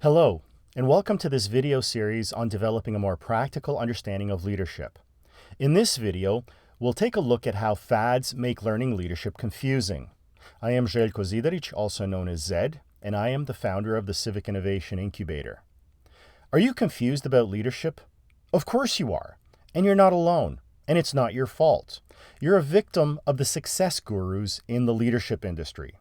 Hello, and welcome to this video series on developing a more practical understanding of leadership. In this video, we'll take a look at how fads make learning leadership confusing. I am Željko Zidarić, also known as Zed, and I am the founder of the Civic Innovation Incubator. Are you confused about leadership? Of course you are, and you're not alone, and it's not your fault. You're a victim of the success gurus in the leadership industry.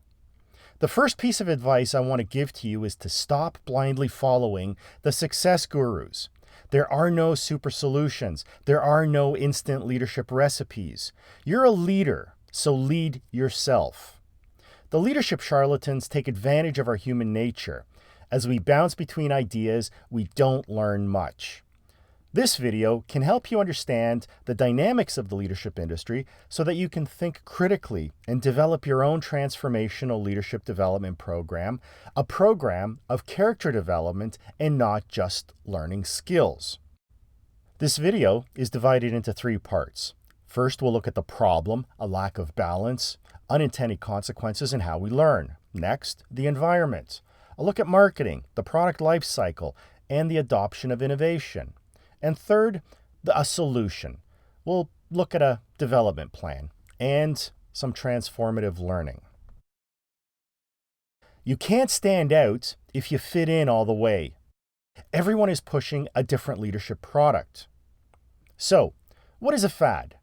The first piece of advice I want to give to you is to stop blindly following the success gurus. There are no super solutions. There are no instant leadership recipes. You're a leader, so lead yourself. The leadership charlatans take advantage of our human nature. As we bounce between ideas, we don't learn much. This video can help you understand the dynamics of the leadership industry so that you can think critically and develop your own transformational leadership development program, a program of character development and not just learning skills. This video is divided into 3 parts. First, we'll look at the problem, a lack of balance, unintended consequences, and how we learn. Next, the environment. A look at marketing, the product life cycle, and the adoption of innovation. And third, a solution. We'll look at a development plan and some transformative learning. You can't stand out if you fit in all the way. Everyone is pushing a different leadership product. So, what is a fad?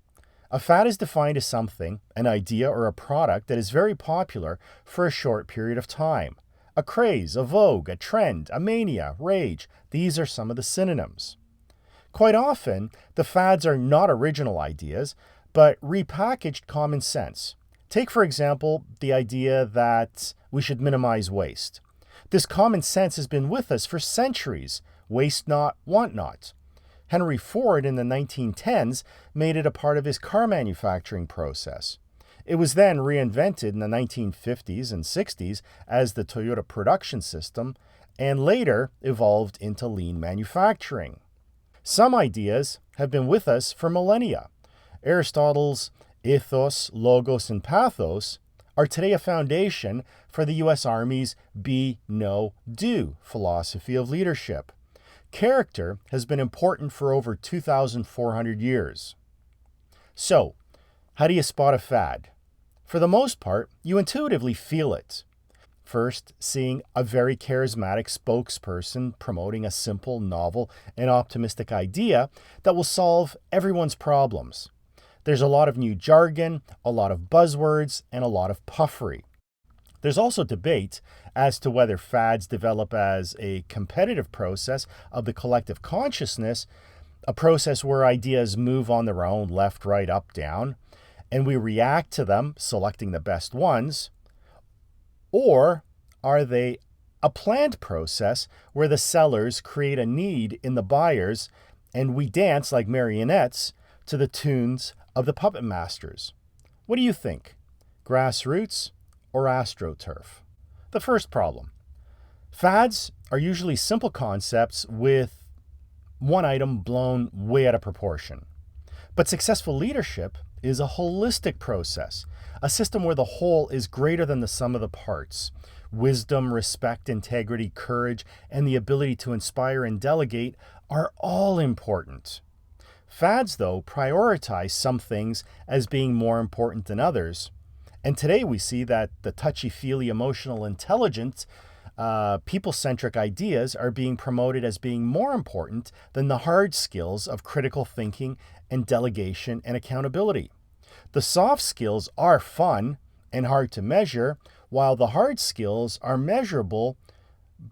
A fad is defined as something, an idea or a product that is very popular for a short period of time. A craze, a vogue, a trend, a mania, rage. These are some of the synonyms. Quite often, the fads are not original ideas, but repackaged common sense. Take, for example, the idea that we should minimize waste. This common sense has been with us for centuries. Waste not, want not. Henry Ford in the 1910s made it a part of his car manufacturing process. It was then reinvented in the 1950s and 60s as the Toyota production system, and later evolved into lean manufacturing. Some ideas have been with us for millennia. Aristotle's ethos, logos, and pathos are today a foundation for the U.S. Army's be, know, do philosophy of leadership. Character has been important for over 2,400 years. So, how do you spot a fad? For the most part, you intuitively feel it. First, seeing a very charismatic spokesperson promoting a simple, novel, and optimistic idea that will solve everyone's problems. There's a lot of new jargon, a lot of buzzwords, and a lot of puffery. There's also debate as to whether fads develop as a competitive process of the collective consciousness, a process where ideas move on their own, left, right, up, down, and we react to them, selecting the best ones. Or are they a planned process where the sellers create a need in the buyers and we dance like marionettes to the tunes of the puppet masters? What do you think? Grassroots or AstroTurf? The first problem. Fads are usually simple concepts with one item blown way out of proportion. But successful leadership is a holistic process, a system where the whole is greater than the sum of the parts. Wisdom, respect, integrity, courage, and the ability to inspire and delegate are all important. Fads, though, prioritize some things as being more important than others. And today we see that the touchy-feely, emotional, intelligent, people-centric ideas are being promoted as being more important than the hard skills of critical thinking and delegation and accountability. The soft skills are fun and hard to measure, while the hard skills are measurable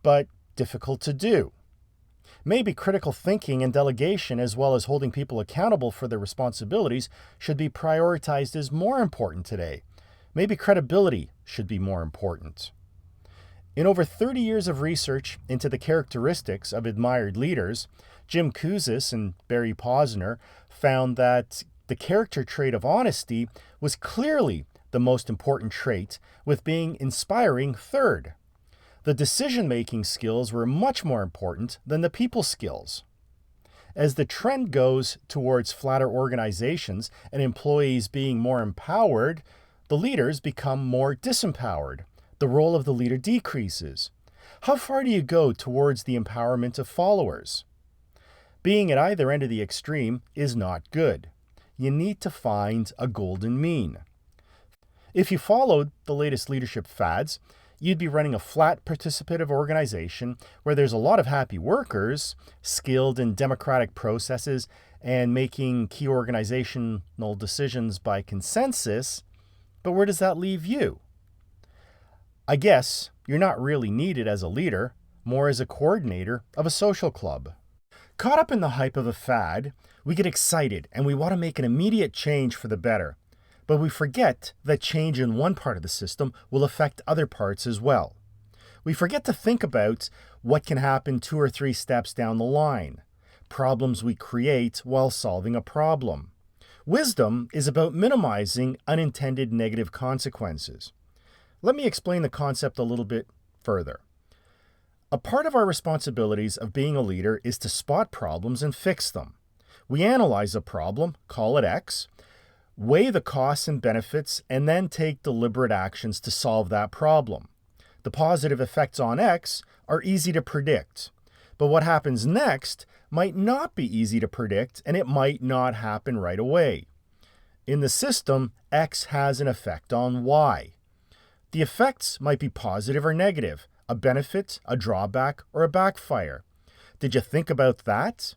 but difficult to do. Maybe critical thinking and delegation, as well as holding people accountable for their responsibilities, should be prioritized as more important today. Maybe credibility should be more important. In over 30 years of research into the characteristics of admired leaders, Jim Kouzes and Barry Posner found that the character trait of honesty was clearly the most important trait, with being inspiring third. The decision-making skills were much more important than the people skills. As the trend goes towards flatter organizations and employees being more empowered, the leaders become more disempowered. The role of the leader decreases. How far do you go towards the empowerment of followers? Being at either end of the extreme is not good. You need to find a golden mean. If you followed the latest leadership fads, you'd be running a flat participative organization where there's a lot of happy workers, skilled in democratic processes, and making key organizational decisions by consensus. But where does that leave you? I guess you're not really needed as a leader, more as a coordinator of a social club. Caught up in the hype of a fad, we get excited and we want to make an immediate change for the better. But we forget that change in one part of the system will affect other parts as well. We forget to think about what can happen 2 or 3 steps down the line, problems we create while solving a problem. Wisdom is about minimizing unintended negative consequences. Let me explain the concept a little bit further. A part of our responsibilities of being a leader is to spot problems and fix them. We analyze a problem, call it X, weigh the costs and benefits, and then take deliberate actions to solve that problem. The positive effects on X are easy to predict, but what happens next might not be easy to predict, and it might not happen right away. In the system, X has an effect on Y. The effects might be positive or negative, a benefit, a drawback, or a backfire. Did you think about that?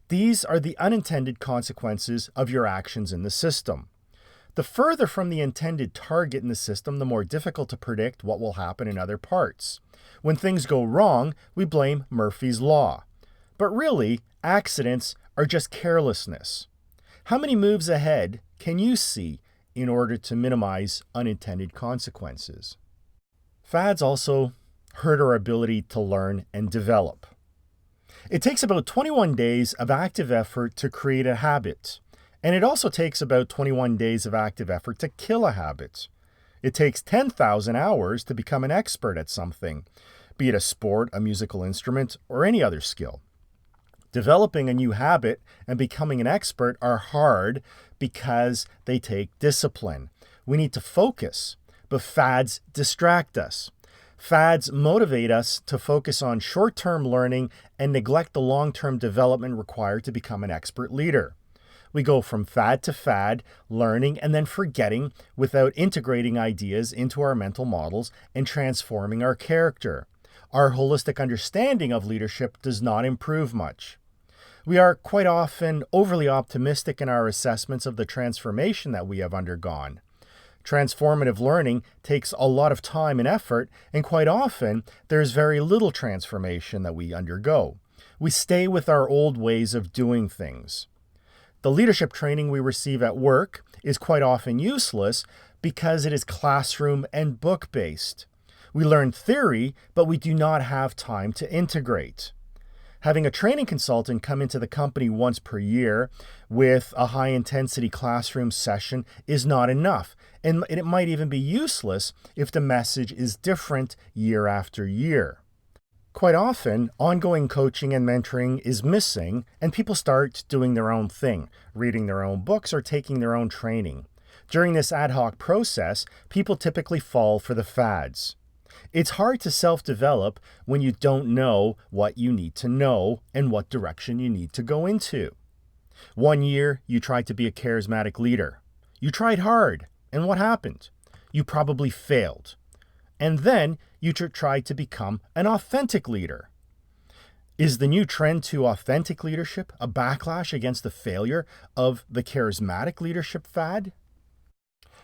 These are the unintended consequences of your actions in the system. The further from the intended target in the system, the more difficult to predict what will happen in other parts. When things go wrong, we blame Murphy's Law. But really, accidents are just carelessness. How many moves ahead can you see in order to minimize unintended consequences? Fads also hurt our ability to learn and develop. It takes about 21 days of active effort to create a habit, and it also takes about 21 days of active effort to kill a habit. It takes 10,000 hours to become an expert at something, be it a sport, a musical instrument, or any other skill. Developing a new habit and becoming an expert are hard because they take discipline. We need to focus, but fads distract us. Fads motivate us to focus on short-term learning and neglect the long-term development required to become an expert leader. We go from fad to fad, learning and then forgetting without integrating ideas into our mental models and transforming our character. Our holistic understanding of leadership does not improve much. We are quite often overly optimistic in our assessments of the transformation that we have undergone. Transformative learning takes a lot of time and effort, and quite often there's very little transformation that we undergo. We stay with our old ways of doing things. The leadership training we receive at work is quite often useless because it is classroom and book-based. We learn theory, but we do not have time to integrate. Having a training consultant come into the company once per year with a high-intensity classroom session is not enough, and it might even be useless if the message is different year after year. Quite often, ongoing coaching and mentoring is missing, and people start doing their own thing, reading their own books or taking their own training. During this ad hoc process, people typically fall for the fads. It's hard to self-develop when you don't know what you need to know and what direction you need to go into. One year, you tried to be a charismatic leader. You tried hard, and what happened? You probably failed. And then you tried to become an authentic leader. Is the new trend to authentic leadership a backlash against the failure of the charismatic leadership fad?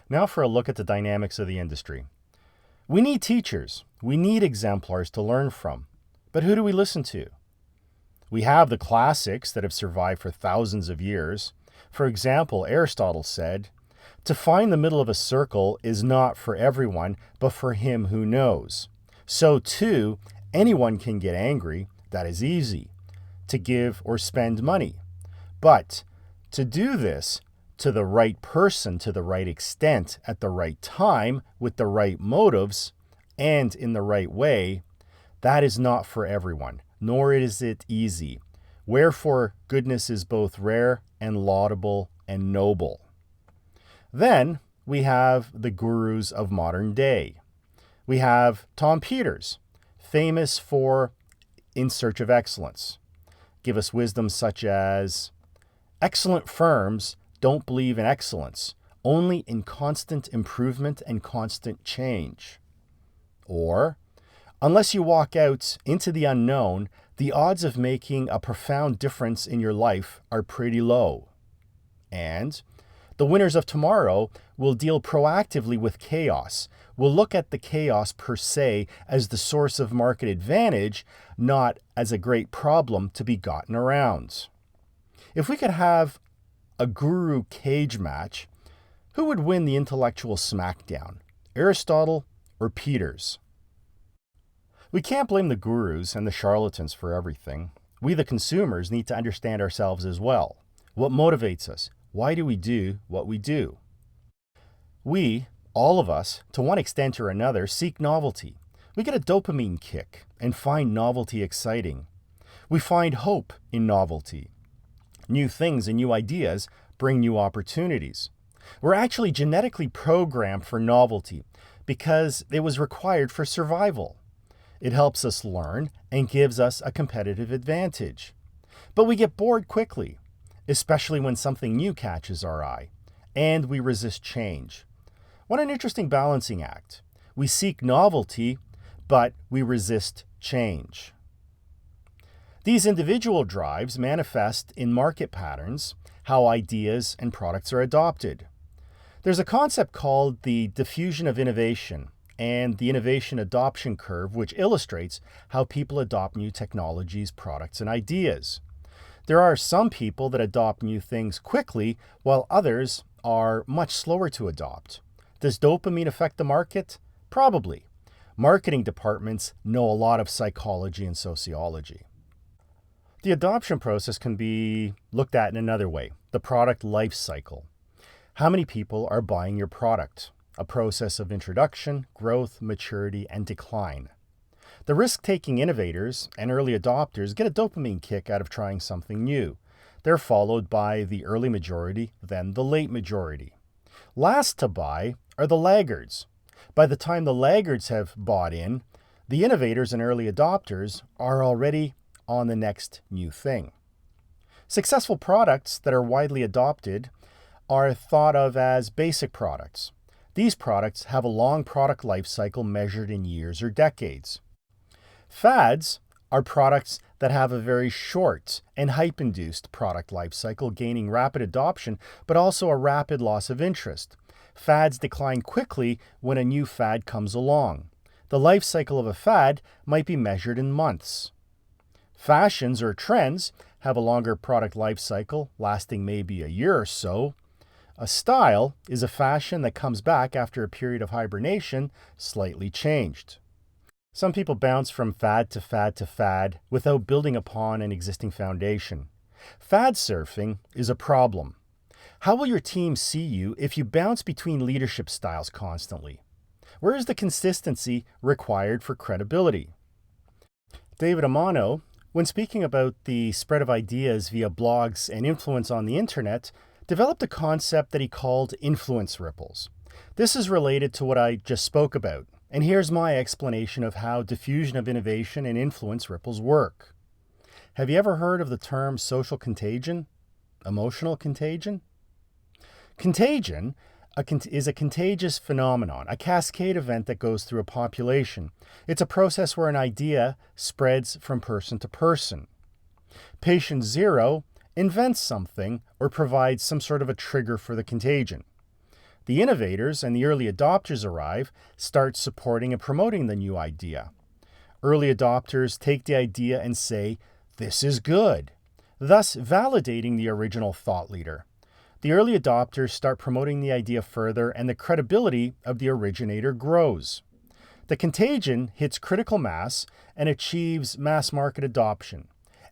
Now for a look at the dynamics of the industry. We need teachers. We need exemplars to learn from. But who do we listen to? We have the classics that have survived for thousands of years. For example, Aristotle said, "To find the middle of a circle is not for everyone, but for him who knows." So too, anyone can get angry. That is easy. To give or spend money. But to do this to the right person, to the right extent, at the right time, with the right motives, and in the right way, that is not for everyone, nor is it easy. Wherefore, goodness is both rare and laudable and noble. Then we have the gurus of modern day. We have Tom Peters, famous for In Search of Excellence. Give us wisdom such as, excellent firms don't believe in excellence, only in constant improvement and constant change. Or, unless you walk out into the unknown, the odds of making a profound difference in your life are pretty low. And, the winners of tomorrow will deal proactively with chaos, will look at the chaos per se as the source of market advantage, not as a great problem to be gotten around. If we could have a guru cage match, who would win the intellectual smackdown, Aristotle or Peters? We can't blame the gurus and the charlatans for everything. We, the consumers, need to understand ourselves as well. What motivates us? Why do we do what we do? We, all of us, to one extent or another, seek novelty. We get a dopamine kick and find novelty exciting. We find hope in novelty. New things and new ideas bring new opportunities. We're actually genetically programmed for novelty because it was required for survival. It helps us learn and gives us a competitive advantage. But we get bored quickly, especially when something new catches our eye, and we resist change. What an interesting balancing act. We seek novelty, but we resist change. These individual drives manifest in market patterns, how ideas and products are adopted. There's a concept called the diffusion of innovation and the innovation adoption curve, which illustrates how people adopt new technologies, products, and ideas. There are some people that adopt new things quickly, while others are much slower to adopt. Does dopamine affect the market? Probably. Marketing departments know a lot of psychology and sociology. The adoption process can be looked at in another way, the product life cycle. How many people are buying your product? A process of introduction, growth, maturity, and decline. The risk-taking innovators and early adopters get a dopamine kick out of trying something new. They're followed by the early majority, then the late majority. Last to buy are the laggards. By the time the laggards have bought in, the innovators and early adopters are already on the next new thing. Successful products that are widely adopted are thought of as basic products. These products have a long product life cycle measured in years or decades. Fads are products that have a very short and hype-induced product life cycle, gaining rapid adoption, but also a rapid loss of interest. Fads decline quickly when a new fad comes along. The life cycle of a fad might be measured in months. Fashions or trends have a longer product life cycle, lasting maybe a year or so. A style is a fashion that comes back after a period of hibernation, slightly changed. Some people bounce from fad to fad to fad without building upon an existing foundation. Fad surfing is a problem. How will your team see you if you bounce between leadership styles constantly? Where is the consistency required for credibility? David Amano, when speaking about the spread of ideas via blogs and influence on the internet, developed a concept that he called influence ripples. This is related to what I just spoke about, and here's my explanation of how diffusion of innovation and influence ripples work. Have you ever heard of the term social contagion? Emotional contagion? Contagion is a contagious phenomenon, a cascade event that goes through a population. It's a process where an idea spreads from person to person. Patient zero invents something or provides some sort of a trigger for the contagion. The innovators and the early adopters arrive, start supporting and promoting the new idea. Early adopters take the idea and say, "This is good," thus validating the original thought leader. The early adopters start promoting the idea further, and the credibility of the originator grows. The contagion hits critical mass and achieves mass market adoption.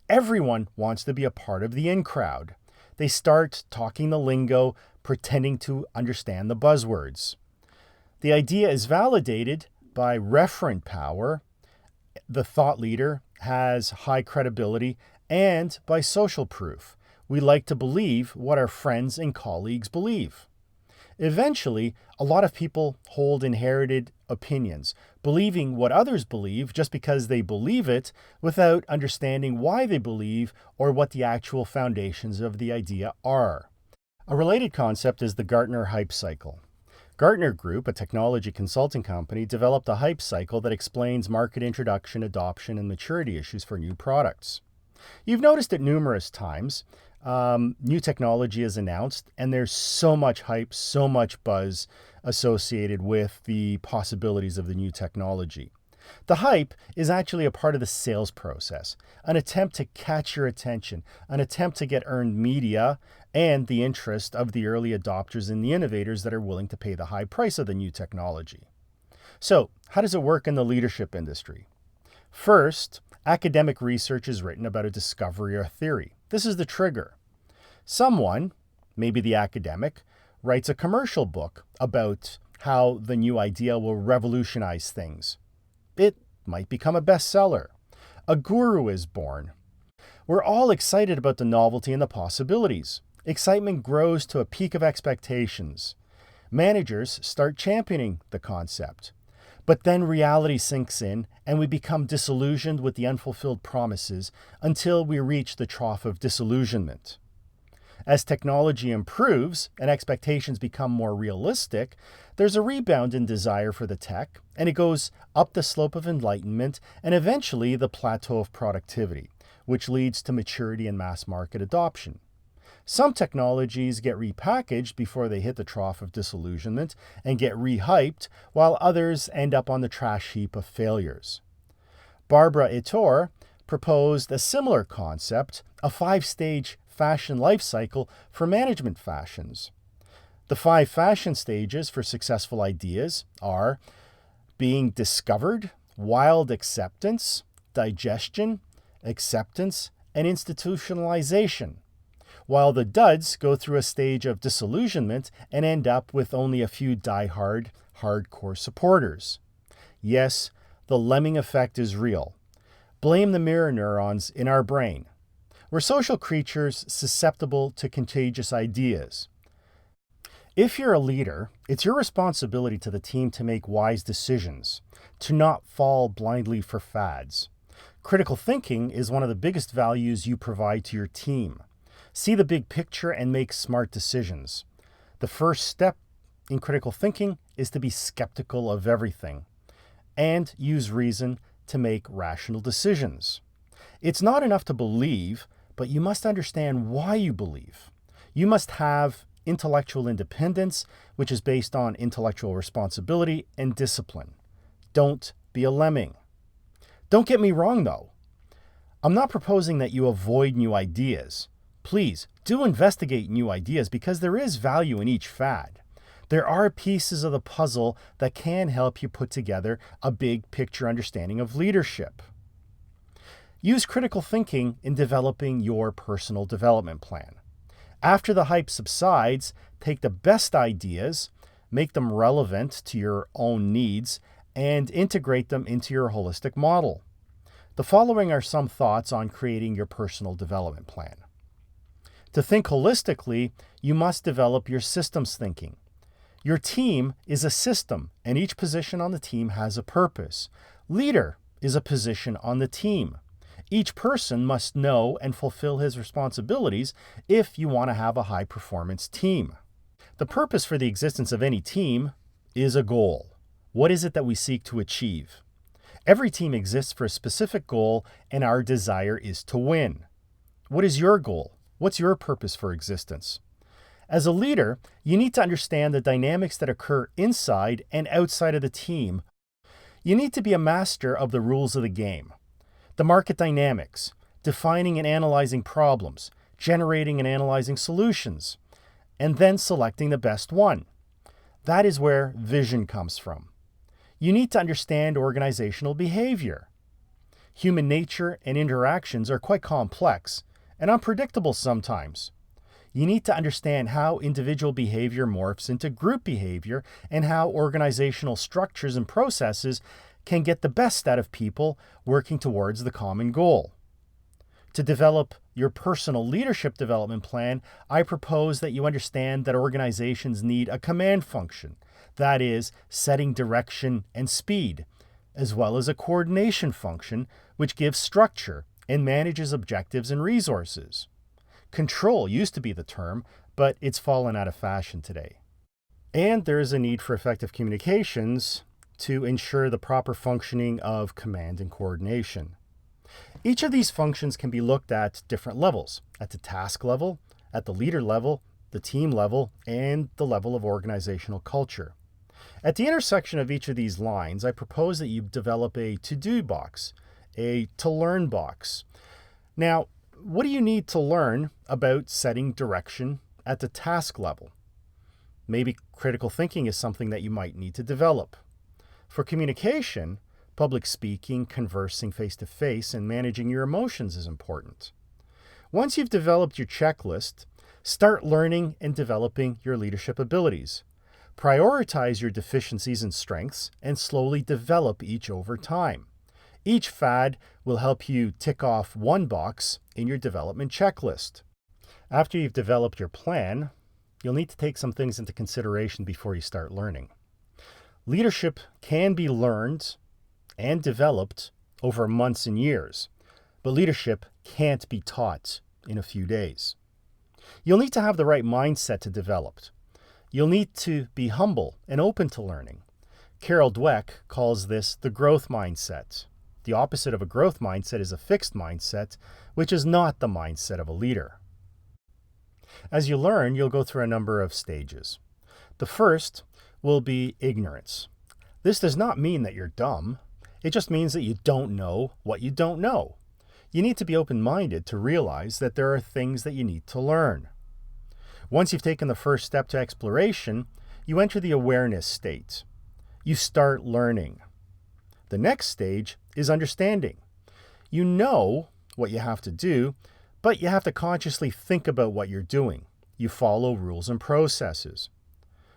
Everyone wants to be a part of the in crowd. They start talking the lingo, pretending to understand the buzzwords. The idea is validated by referent power. The thought leader has high credibility, and by social proof. We like to believe what our friends and colleagues believe. Eventually, a lot of people hold inherited opinions, believing what others believe just because they believe it without understanding why they believe or what the actual foundations of the idea are. A related concept is the Gartner Hype cycle. Gartner Group, a technology consulting company, developed a hype cycle that explains market introduction, adoption, and maturity issues for new products. You've noticed it numerous times. New technology is announced, and there's so much hype, so much buzz associated with the possibilities of the new technology. The hype is actually a part of the sales process, an attempt to catch your attention, an attempt to get earned media and the interest of the early adopters and the innovators that are willing to pay the high price of the new technology. So, how does it work in the leadership industry? First, academic research is written about a discovery or theory. This is the trigger. Someone, maybe the academic, writes a commercial book about how the new idea will revolutionize things. It might become a bestseller. A guru is born. We're all excited about the novelty and the possibilities. Excitement grows to a peak of expectations. Managers start championing the concept. But then reality sinks in and we become disillusioned with the unfulfilled promises until we reach the trough of disillusionment. As technology improves and expectations become more realistic, there's a rebound in desire for the tech, and it goes up the slope of enlightenment and eventually the plateau of productivity, which leads to maturity and mass market adoption. Some technologies get repackaged before they hit the trough of disillusionment and get rehyped, while others end up on the trash heap of failures. Barbara Ettore proposed a similar concept, a 5-stage fashion life cycle for management fashions. The 5 fashion stages for successful ideas are being discovered, wild acceptance, digestion, acceptance, and institutionalization, while the duds go through a stage of disillusionment and end up with only a few die-hard, hardcore supporters. Yes, the lemming effect is real. Blame the mirror neurons in our brain. We're social creatures susceptible to contagious ideas. If you're a leader, it's your responsibility to the team to make wise decisions, to not fall blindly for fads. Critical thinking is one of the biggest values you provide to your team. See the big picture and make smart decisions. The first step in critical thinking is to be skeptical of everything and use reason to make rational decisions. It's not enough to believe, but you must understand why you believe. You must have intellectual independence, which is based on intellectual responsibility and discipline. Don't be a lemming. Don't get me wrong, though. I'm not proposing that you avoid new ideas. Please, do investigate new ideas because there is value in each fad. There are pieces of the puzzle that can help you put together a big picture understanding of leadership. Use critical thinking in developing your personal development plan. After the hype subsides, take the best ideas, make them relevant to your own needs, and integrate them into your holistic model. The following are some thoughts on creating your personal development plan. To think holistically, you must develop your systems thinking. Your team is a system, and each position on the team has a purpose. Leader is a position on the team. Each person must know and fulfill his responsibilities if you want to have a high-performance team. The purpose for the existence of any team is a goal. What is it that we seek to achieve? Every team exists for a specific goal, and our desire is to win. What is your goal? What's your purpose for existence? As a leader, you need to understand the dynamics that occur inside and outside of the team. You need to be a master of the rules of the game. The market dynamics, defining and analyzing problems, generating and analyzing solutions, and then selecting the best one. That is where vision comes from. You need to understand organizational behavior. Human nature and interactions are quite complex and unpredictable sometimes. You need to understand how individual behavior morphs into group behavior and how organizational structures and processes can get the best out of people working towards the common goal. To develop your personal leadership development plan, I propose that you understand that organizations need a command function, that is, setting direction and speed, as well as a coordination function which gives structure and manages objectives and resources. Control used to be the term, but it's fallen out of fashion today. And there is a need for effective communications to ensure the proper functioning of command and coordination. Each of these functions can be looked at different levels, at the task level, at the leader level, the team level, and the level of organizational culture. At the intersection of each of these lines, I propose that you develop a to-do box, a to-learn box. Now, what do you need to learn about setting direction at the task level? Maybe critical thinking is something that you might need to develop. For communication, public speaking, conversing face-to-face, and managing your emotions is important. Once you've developed your checklist, start learning and developing your leadership abilities. Prioritize your deficiencies and strengths and slowly develop each over time. Each fad will help you tick off one box in your development checklist. After you've developed your plan, you'll need to take some things into consideration before you start learning. Leadership can be learned and developed over months and years, but leadership can't be taught in a few days. You'll need to have the right mindset to develop. You'll need to be humble and open to learning. Carol Dweck calls this the growth mindset. The opposite of a growth mindset is a fixed mindset, which is not the mindset of a leader. As you learn, you'll go through a number of stages. The first will be ignorance. This does not mean that you're dumb. It just means that you don't know what you don't know. You need to be open-minded to realize that there are things that you need to learn. Once you've taken the first step to exploration, you enter the awareness state. You start learning. The next stage is understanding. You know what you have to do, but you have to consciously think about what you're doing. You follow rules and processes.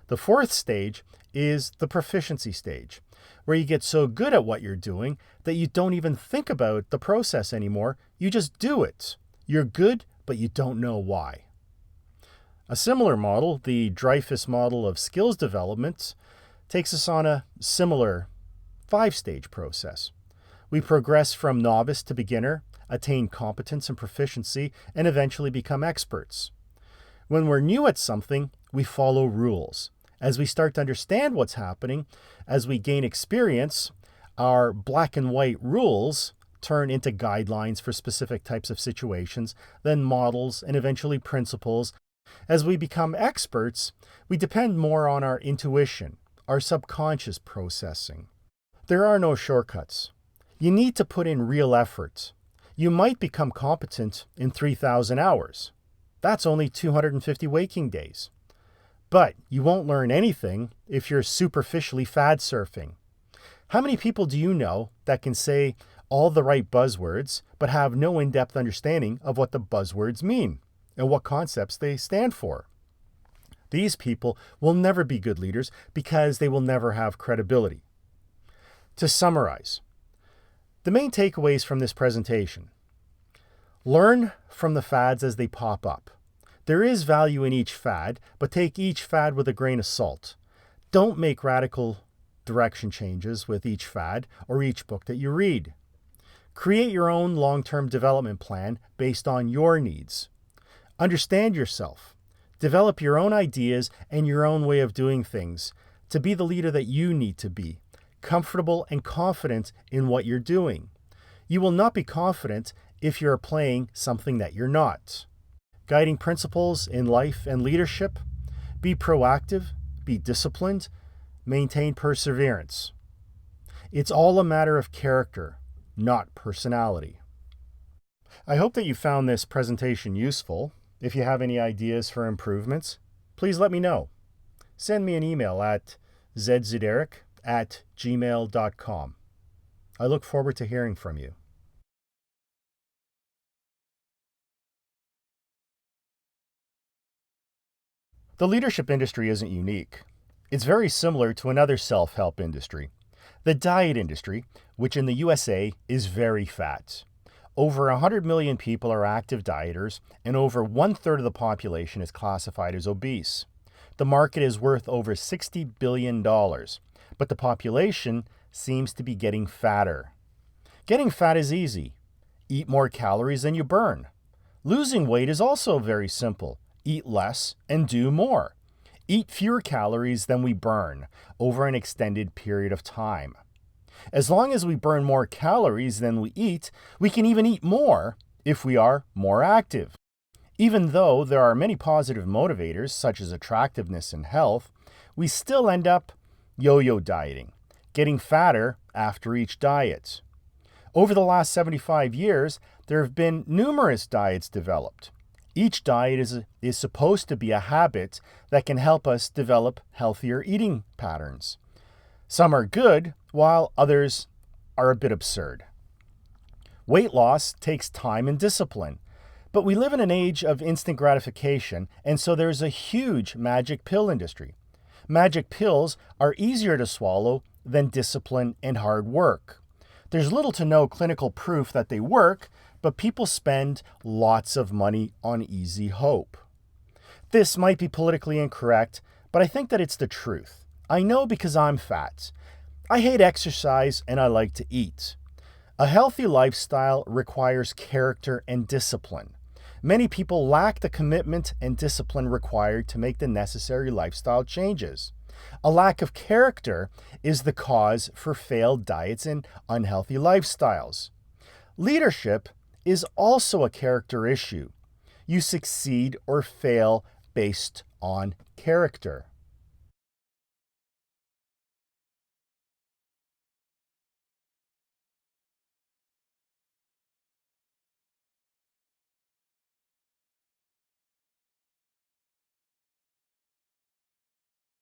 The fourth stage is the proficiency stage, where you get so good at what you're doing that you don't even think about the process anymore. You just do it. You're good, but you don't know why. A similar model, the Dreyfus model of skills development, takes us on a similar 5-stage process. We progress from novice to beginner, attain competence and proficiency, and eventually become experts. When we're new at something, we follow rules. As we start to understand what's happening, as we gain experience, our black and white rules turn into guidelines for specific types of situations, then models, and eventually principles. As we become experts, we depend more on our intuition, our subconscious processing. There are no shortcuts. You need to put in real effort. You might become competent in 3,000 hours. That's only 250 waking days. But you won't learn anything if you're superficially fad surfing. How many people do you know that can say all the right buzzwords but have no in-depth understanding of what the buzzwords mean and what concepts they stand for? These people will never be good leaders because they will never have credibility. To summarize, the main takeaways from this presentation: learn from the fads as they pop up. There is value in each fad, but take each fad with a grain of salt. Don't make radical direction changes with each fad or each book that you read. Create your own long-term development plan based on your needs. Understand yourself. Develop your own ideas and your own way of doing things to be the leader that you need to be, comfortable and confident in what you're doing. You will not be confident if you're playing something that you're not. Guiding principles in life and leadership: be proactive, be disciplined, maintain perseverance. It's all a matter of character, not personality. I hope that you found this presentation useful. If you have any ideas for improvements, please let me know. Send me an email at zederic@gmail.com. I look forward to hearing from you. The leadership industry isn't unique. It's very similar to another self-help industry, the diet industry, which in the USA is very fat. Over 100 million people are active dieters, and over 1/3 of the population is classified as obese. The market is worth over $60 billion, but the population seems to be getting fatter. Getting fat is easy. Eat more calories than you burn. Losing weight is also very simple. Eat less and do more. Eat fewer calories than we burn over an extended period of time. As long as we burn more calories than we eat, we can even eat more if we are more active. Even though there are many positive motivators, such as attractiveness and health, we still end up yo-yo dieting, getting fatter after each diet. Over the last 75 years, there have been numerous diets developed. Each diet is supposed to be a habit that can help us develop healthier eating patterns. Some are good, while others are a bit absurd. Weight loss takes time and discipline, but we live in an age of instant gratification, and so there's a huge magic pill industry. Magic pills are easier to swallow than discipline and hard work. There's little to no clinical proof that they work, but people spend lots of money on easy hope. This might be politically incorrect, but I think that it's the truth. I know because I'm fat. I hate exercise and I like to eat. A healthy lifestyle requires character and discipline. Many people lack the commitment and discipline required to make the necessary lifestyle changes. A lack of character is the cause for failed diets and unhealthy lifestyles. Leadership is also a character issue. You succeed or fail based on character.